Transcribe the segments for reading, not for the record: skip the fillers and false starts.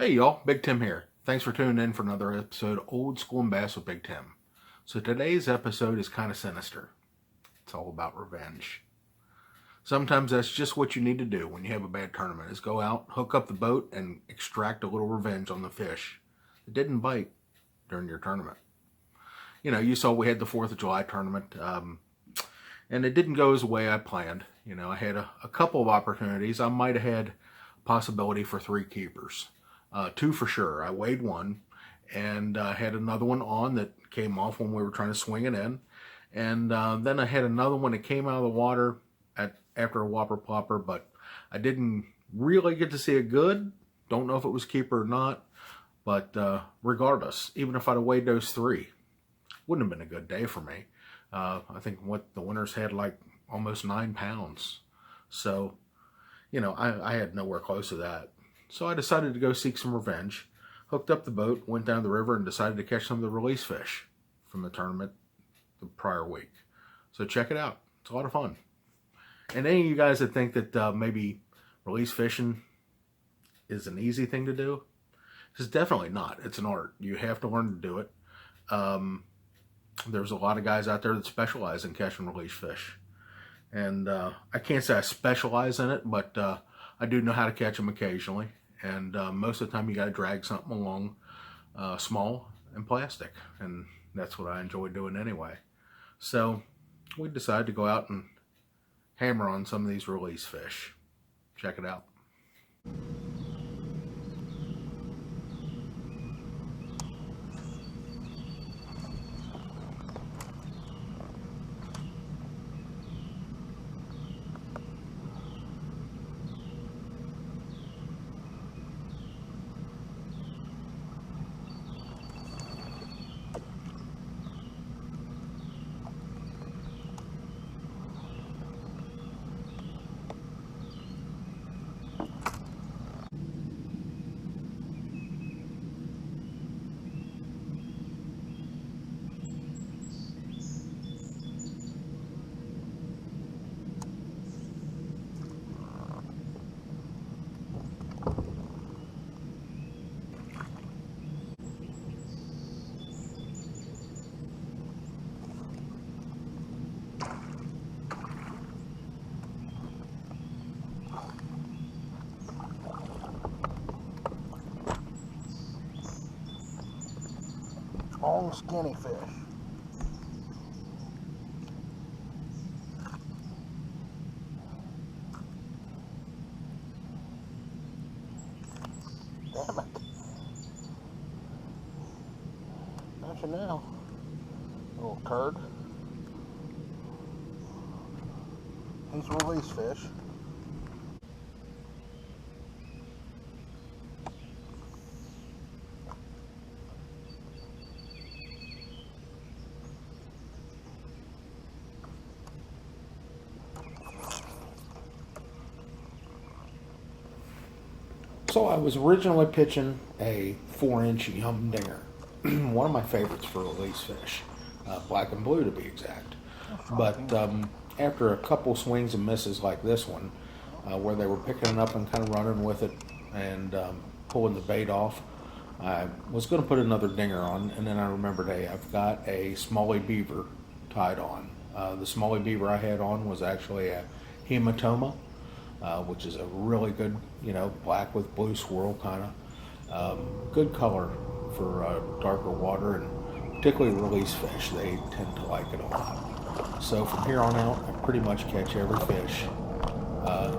Hey y'all, Big Tim here. Thanks for tuning in for another episode of Old School and Bass with Big Tim. So today's episode is kind of sinister. It's all about revenge. Sometimes that's just what you need to do when you have a bad tournament is go out, hook up the boat, and extract a little revenge on the fish that didn't bite during your tournament. You know, you saw we had the 4th of July tournament, and it didn't go as the way I planned. You know, I had a couple of opportunities. I might have had a possibility for 3 keepers. 2 for sure. I weighed one and had another one on that came off when we were trying to swing it in. And then I had another one that came out of the water after a whopper plopper, but I didn't really get to see it good. Don't know if it was keeper or not, but regardless, even if I'd have weighed those 3, wouldn't have been a good day for me. I think what the winners had like almost 9 pounds. So, you know, I had nowhere close to that. So I decided to go seek some revenge, hooked up the boat, went down the river, and decided to catch some of the release fish from the tournament the prior week. So check it out. It's a lot of fun. And any of you guys that think that maybe release fishing is an easy thing to do, it's definitely not. It's an art. You have to learn to do it. There's a lot of guys out there that specialize in catching release fish. And I can't say I specialize in it, but I do know how to catch them occasionally. And most of the time you got to drag something along small and plastic. And that's what I enjoy doing anyway. So we decided to go out and hammer on some of these release fish. Check it out. Long skinny fish. Damn it. Not you now. Little curd. He's release fish. So I was originally pitching a 4-inch Yum Dinger, one of my favorites for release fish, black and blue to be exact. But after a couple swings and misses like this one, where they were picking it up and kind of running with it and pulling the bait off, I was going to put another dinger on, and then I remembered, hey, I've got a Smalley Beaver tied on. The Smalley Beaver I had on was actually a Hematoma, which is a really good, you know, black with blue swirl kind of good color for darker water, and particularly release fish. They tend to like it a lot. So from here on out, I pretty much catch every fish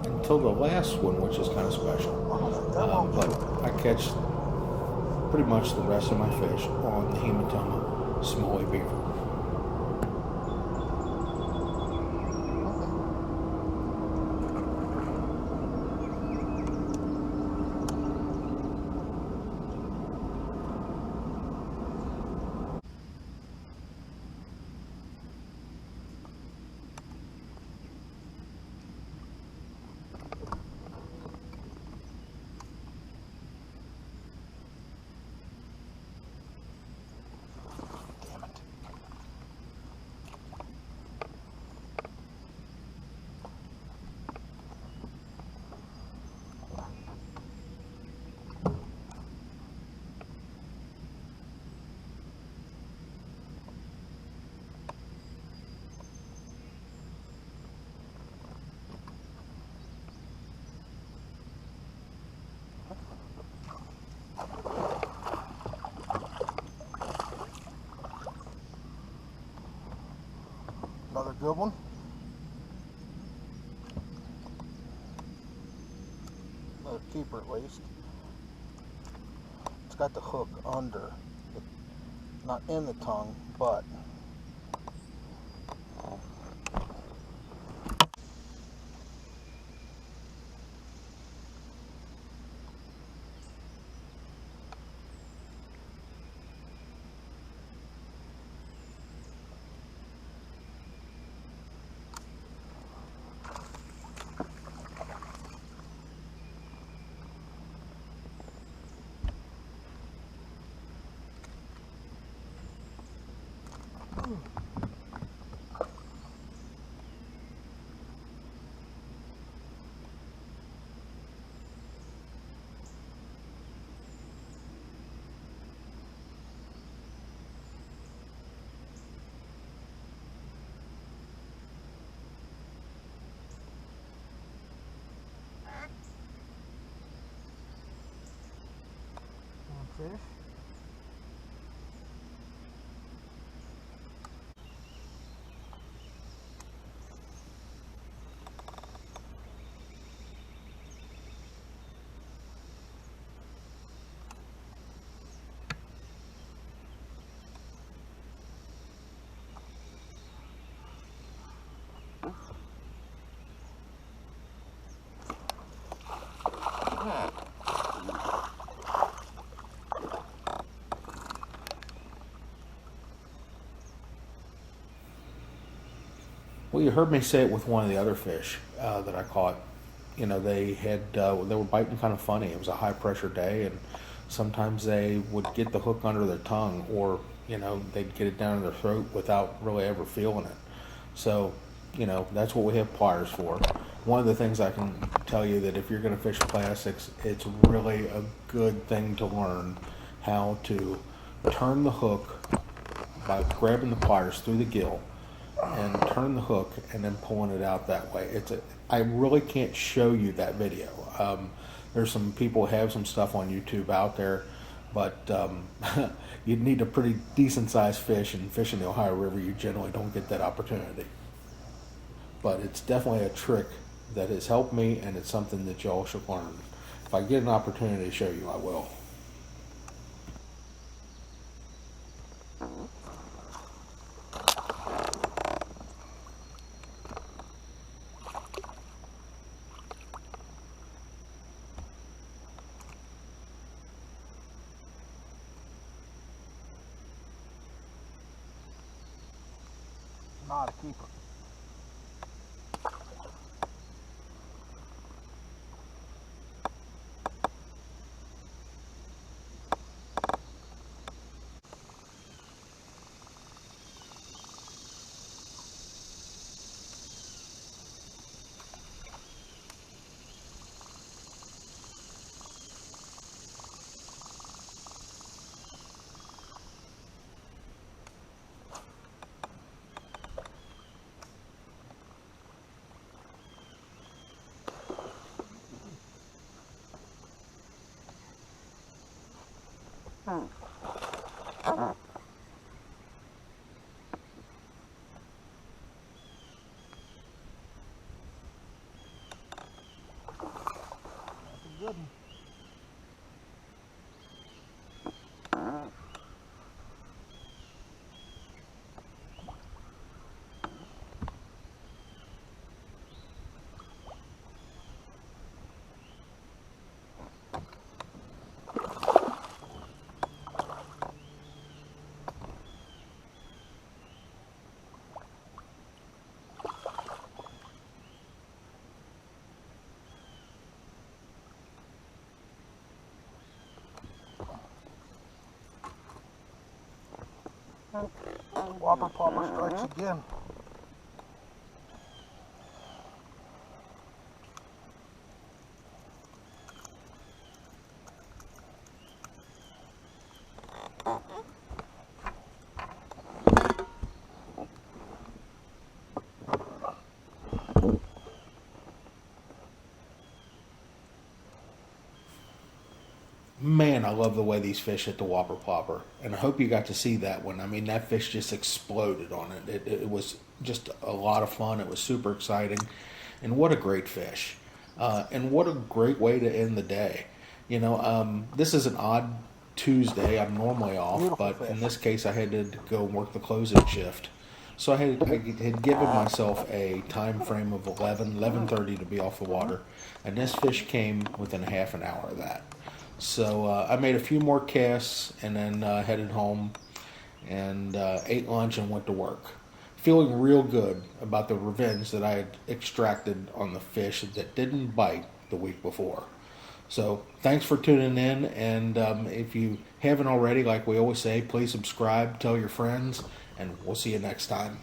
until the last one, which is kind of special. But I catch pretty much the rest of my fish on the Hematoma Smalley Beaver. Another good one. Another keeper at least. It's got the hook under, not in the tongue, but fish. Well, you heard me say it with one of the other fish that I caught. You know, they were biting kind of funny. It was a high pressure day, and sometimes they would get the hook under their tongue, or they'd get it down in their throat without really ever feeling it. So, that's what we have pliers for. One of the things I can tell you that if you're going to fish plastics, it's really a good thing to learn how to turn the hook by grabbing the pliers through the gill and turn the hook and then pulling it out that way. I really can't show you that video. There's some people who have some stuff on YouTube out there, but you'd need a pretty decent sized fish, and fishing the Ohio River you generally don't get that opportunity. But it's definitely a trick that has helped me, and it's something that y'all should learn. If I get an opportunity to show you, I will. Not a keeper. Good one. Whopper Popper strikes again. Man, I love the way these fish hit the whopper plopper, and I hope you got to see that one. I mean, that fish just exploded on it. It was just a lot of fun. It was super exciting, and what a great fish, and what a great way to end the day. This is an odd Tuesday. I'm normally off, Beautiful but fish. in this case, I had to go work the closing shift. So I had given myself a time frame of 11:30 to be off the water, and this fish came within a half an hour of that. So I made a few more casts and then headed home and ate lunch and went to work. Feeling real good about the revenge that I had extracted on the fish that didn't bite the week before. So thanks for tuning in, and if you haven't already, like we always say, please subscribe, tell your friends, and we'll see you next time.